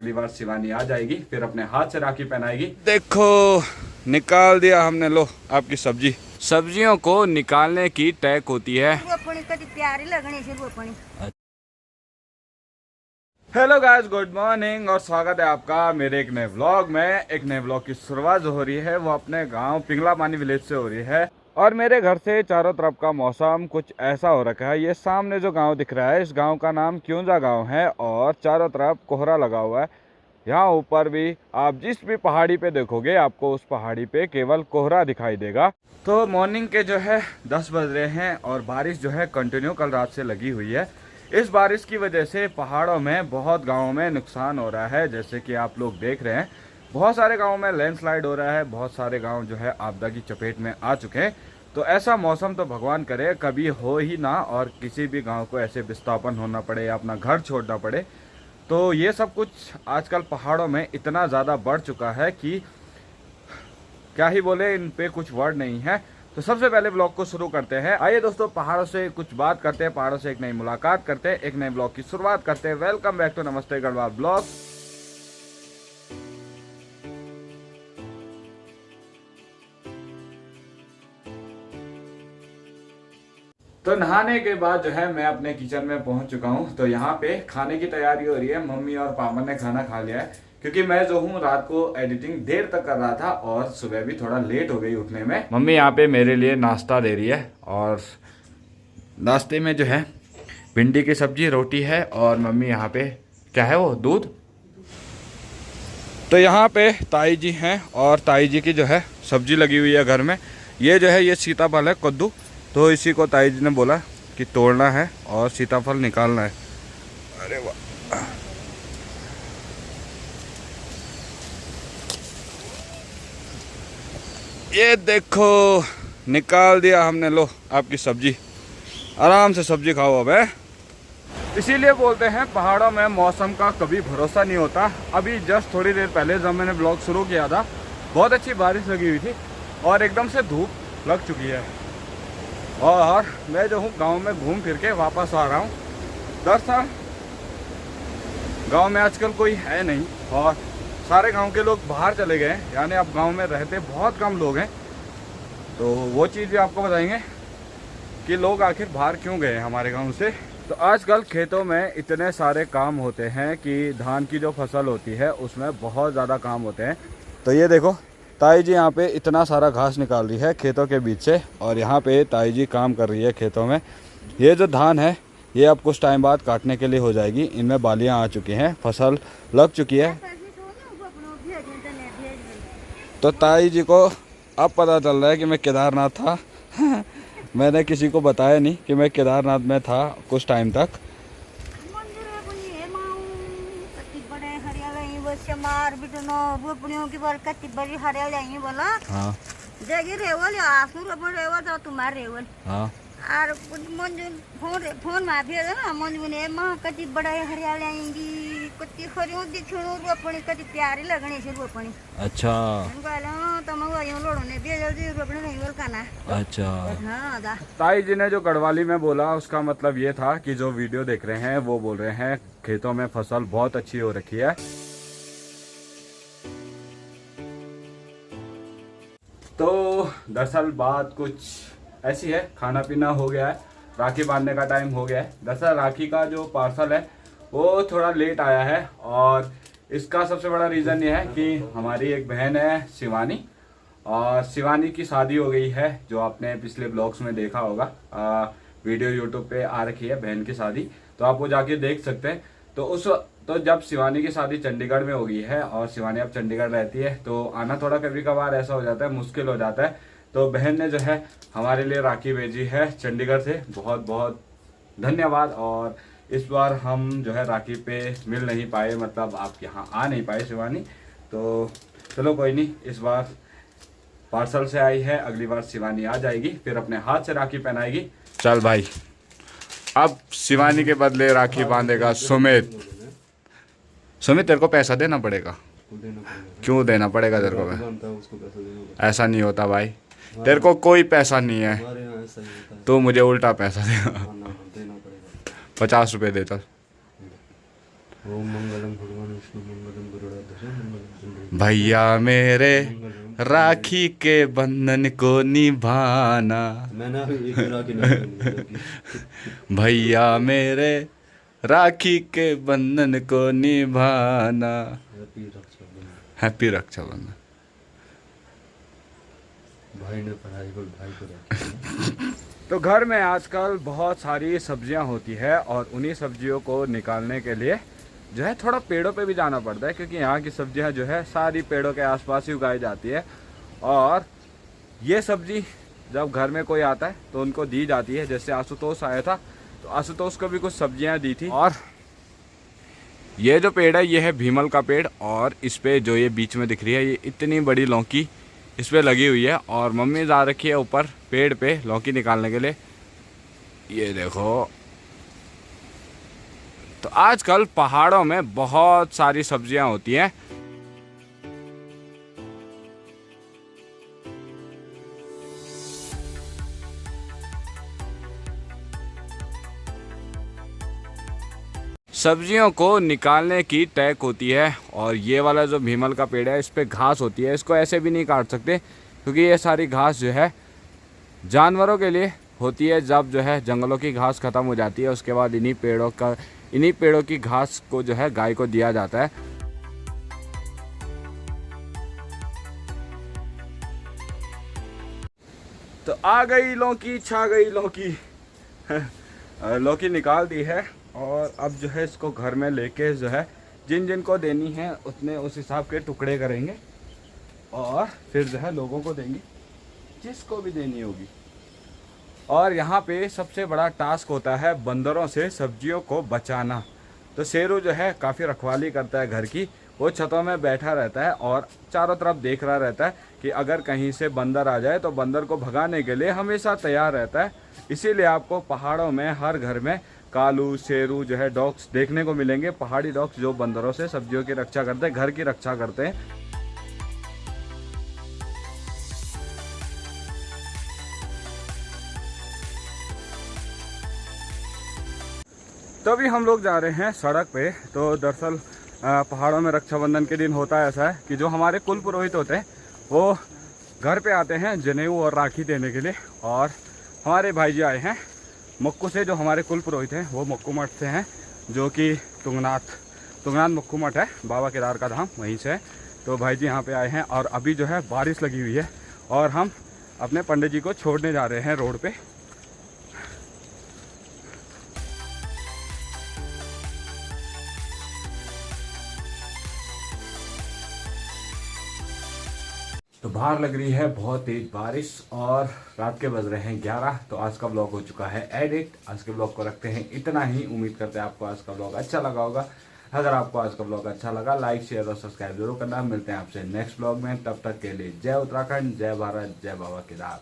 अगली बार शिवानी आ जाएगी फिर अपने हाथ से राखी पहनाएगी। देखो निकाल दिया हमने, लो आपकी सब्जी। सब्जियों को निकालने की टैक होती है। हेलो गाइस, गुड मॉर्निंग और स्वागत है आपका मेरे एक नए व्लॉग में। एक नए व्लॉग की शुरुआत जो हो रही है वो अपने गांव पिंगला पानी विलेज से हो रही है। और मेरे घर से चारों तरफ का मौसम कुछ ऐसा हो रखा है। ये सामने जो गांव दिख रहा है इस गांव का नाम क्यूंजा गांव है और चारों तरफ कोहरा लगा हुआ है। यहाँ ऊपर भी आप जिस भी पहाड़ी पे देखोगे आपको उस पहाड़ी पे केवल कोहरा दिखाई देगा। तो मॉर्निंग के जो है 10 बज रहे हैं और बारिश जो है कंटिन्यू कल रात से लगी हुई है। इस बारिश की वजह से पहाड़ों में बहुत गाँवों में नुकसान हो रहा है। जैसे कि आप लोग देख रहे हैं बहुत सारे गाँवों में लैंडस्लाइड हो रहा है, बहुत सारे गाँव जो है आपदा की चपेट में आ चुके हैं। तो ऐसा मौसम तो भगवान करे कभी हो ही ना और किसी भी गांव को ऐसे विस्थापन होना पड़े या अपना घर छोड़ना पड़े। तो ये सब कुछ आजकल पहाड़ों में इतना ज़्यादा बढ़ चुका है कि क्या ही बोले, इन पे कुछ वर्ड नहीं है। तो सबसे पहले ब्लॉग को शुरू करते हैं। आइए दोस्तों पहाड़ों से कुछ बात करते हैं, पहाड़ों से एक नई मुलाकात करते हैं, एक नए ब्लॉग की शुरुआत करते हैं। वेलकम बैक टू नमस्ते गढ़वाल ब्लॉग। तो नहाने के बाद जो है मैं अपने किचन में पहुंच चुका हूं। तो यहाँ पे खाने की तैयारी हो रही है। मम्मी और पापा ने खाना खा लिया है क्योंकि मैं जो हूँ रात को एडिटिंग देर तक कर रहा था और सुबह भी थोड़ा लेट हो गई उठने में। मम्मी यहाँ पे मेरे लिए नाश्ता दे रही है और नाश्ते में जो है भिंडी की सब्जी रोटी है और मम्मी यहाँ पे क्या है वो दूध। तो यहाँ पे ताई जी हैं और ताई जी की जो है सब्जी लगी हुई है घर में। ये जो है ये सीताफल है, कद्दू। तो इसी को ताई जी ने बोला कि तोड़ना है और सीताफल निकालना है। अरे वाह, ये देखो निकाल दिया हमने, लो आपकी सब्जी। आराम से सब्जी खाओ अब है। इसीलिए बोलते हैं पहाड़ों में मौसम का कभी भरोसा नहीं होता। अभी जस्ट थोड़ी देर पहले जब मैंने ब्लॉग शुरू किया था बहुत अच्छी बारिश लगी हुई थी और एकदम से धूप लग चुकी है। और मैं जो हूँ गांव में घूम फिर के वापस आ रहा हूँ। दरअसल गांव में आजकल कोई है नहीं और सारे गांव के लोग बाहर चले गए हैं, यानी अब गांव में रहते बहुत कम लोग हैं। तो वो चीज़ भी आपको बताएंगे कि लोग आखिर बाहर क्यों गए हैं हमारे गांव से। तो आजकल खेतों में इतने सारे काम होते हैं कि धान की जो फसल होती है उसमें बहुत ज़्यादा काम होते हैं। तो ये देखो ताई जी यहाँ पे इतना सारा घास निकाल रही है खेतों के बीच से और यहाँ पे ताई जी काम कर रही है खेतों में। ये जो धान है ये अब कुछ टाइम बाद काटने के लिए हो जाएगी। इनमें बालियाँ आ चुकी हैं, फसल लग चुकी है। तो ताई जी को अब पता चल रहा है कि मैं केदारनाथ था मैंने किसी को बताया नहीं कि मैं केदारनाथ में था कुछ टाइम तक। हाँ हाँ और फोन फोन में भी है ना मंजूने मां कति बड़ा हरियाली आएंगी कति हरियो दिखणो रोपणी कति प्यारी लगणी से रोपणी। अच्छा तम यो लोड़ो ने भी जल्दी रोपणी नहीं बोल काना। अच्छा हां दा ताई जी ने जो गढ़वाली में बोला उसका मतलब ये था कि जो वीडियो देख रहे हैं वो बोल रहे हैं खेतों में फसल बहुत अच्छी हो रखी है। तो दरअसल बात कुछ ऐसी है, खाना पीना हो गया है, राखी बांधने का टाइम हो गया है। दरअसल राखी का जो पार्सल है वो थोड़ा लेट आया है और इसका सबसे बड़ा रीज़न ये है कि हमारी एक बहन है शिवानी और शिवानी की शादी हो गई है। जो आपने पिछले ब्लॉग्स में देखा होगा, वीडियो यूट्यूब पे आ रखी है बहन की शादी, तो आप वो जाके देख सकते हैं। तो जब शिवानी की शादी चंडीगढ़ में हो गई है और शिवानी अब चंडीगढ़ रहती है तो आना थोड़ा कभी कभार ऐसा हो जाता है, मुश्किल हो जाता है। तो बहन ने जो है हमारे लिए राखी भेजी है चंडीगढ़ से, बहुत बहुत धन्यवाद। और इस बार हम जो है राखी पे मिल नहीं पाए, मतलब आप यहाँ आ नहीं पाए शिवानी। तो चलो कोई नहीं, इस बार पार्सल से आई है, अगली बार शिवानी आ जाएगी फिर अपने हाथ से राखी पहनाएगी। चल भाई, अब शिवानी के बदले राखी बांधेगा सुमित। सुमित तेरे को पैसा देना पड़ेगा। क्यों देना पड़ेगा तेरे को? ऐसा नहीं होता भाई, तेरे को कोई पैसा नहीं है, तो मुझे उल्टा पैसा देगा। 50 रुपये दे चल। ओम मंगलम भगवान विष्णु मंगलम गरुड़ाध्वज मंगलम पुंडरीकाक्षाय भैया मेरे राखी के बंधन को निभाना, मैंने एक राखी नहीं भैया मेरे राखी के बंधन को निभाना। हैप्पी रक्षाबंधन। हैप्पी रक्षाबंधन। भाई ने पढ़ाई को भाई को राखी। तो घर में आजकल बहुत सारी सब्जियां होती है और उन्हीं सब्जियों को निकालने के लिए जो है थोड़ा पेड़ों पे भी जाना पड़ता है, क्योंकि यहाँ की सब्जियां जो है सारी पेड़ों के आसपास ही उगाई जाती है। और ये सब्जी जब घर में कोई आता है तो उनको दी जाती है। जैसे आशुतोष आया था तो आशुतोष को भी कुछ सब्जियां दी थी। और ये जो पेड़ है ये है भीमल का पेड़, और इस पे जो ये बीच में दिख रही है ये इतनी बड़ी लौकी इस पे लगी हुई है। और मम्मी जा रखी है ऊपर पेड़ पे लौकी निकालने के लिए। ये देखो, तो आजकल पहाड़ों में बहुत सारी सब्जियां होती हैं। सब्जियों को निकालने की टैक होती है। और ये वाला जो भीमल का पेड़ है इस पे घास होती है, इसको ऐसे भी नहीं काट सकते क्योंकि ये सारी घास जो है जानवरों के लिए होती है। जब जो है जंगलों की घास ख़त्म हो जाती है उसके बाद इन्हीं पेड़ों की घास को जो है गाय को दिया जाता है। तो आ गई लौकी, छा गई लौकी। लौकी निकाल दी है और अब जो है इसको घर में लेके जो है जिन जिन को देनी है उतने उस हिसाब के टुकड़े करेंगे और फिर जो है लोगों को देंगे जिसको भी देनी होगी। और यहाँ पे सबसे बड़ा टास्क होता है बंदरों से सब्जियों को बचाना। तो शेरू जो है काफ़ी रखवाली करता है घर की, वो छतों में बैठा रहता है और चारों तरफ देख रहा रहता है कि अगर कहीं से बंदर आ जाए तो बंदर को भगाने के लिए हमेशा तैयार रहता है। इसीलिए आपको पहाड़ों में हर घर में कालू, शेरू जो है डॉग्स देखने को मिलेंगे, पहाड़ी डॉग्स जो बंदरों से सब्जियों की रक्षा करते हैं, घर की रक्षा करते हैं। तो अभी हम लोग जा रहे हैं सड़क पे। तो दरअसल पहाड़ों में रक्षाबंधन के दिन होता है ऐसा है कि जो हमारे कुल पुरोहित होते हैं वो घर पे आते हैं जनेऊ और राखी देने के लिए। और हमारे भाई जी आए हैं मक्कू से, जो हमारे कुल पुरोहित हैं वो मक्कू मठ से हैं, जो कि तुंगनाथ मक्कू मठ है, बाबा केदार का धाम वहीं से है। तो भाई जी यहाँ पे आए हैं और अभी जो है बारिश लगी हुई है और हम अपने पंडित जी को छोड़ने जा रहे हैं रोड पे। तो बाहर लग रही है बहुत तेज बारिश और रात के बज रहे हैं 11। तो आज का ब्लॉग हो चुका है एडिट। आज के ब्लॉग को रखते हैं इतना ही। उम्मीद करते हैं आपको आज का ब्लॉग अच्छा लगा होगा। अगर आपको आज का ब्लॉग अच्छा लगा लाइक शेयर और सब्सक्राइब जरूर करना। मिलते हैं आपसे नेक्स्ट ब्लॉग में, तब तक के लिए जय उत्तराखंड, जय भारत, जय बाबा केदार।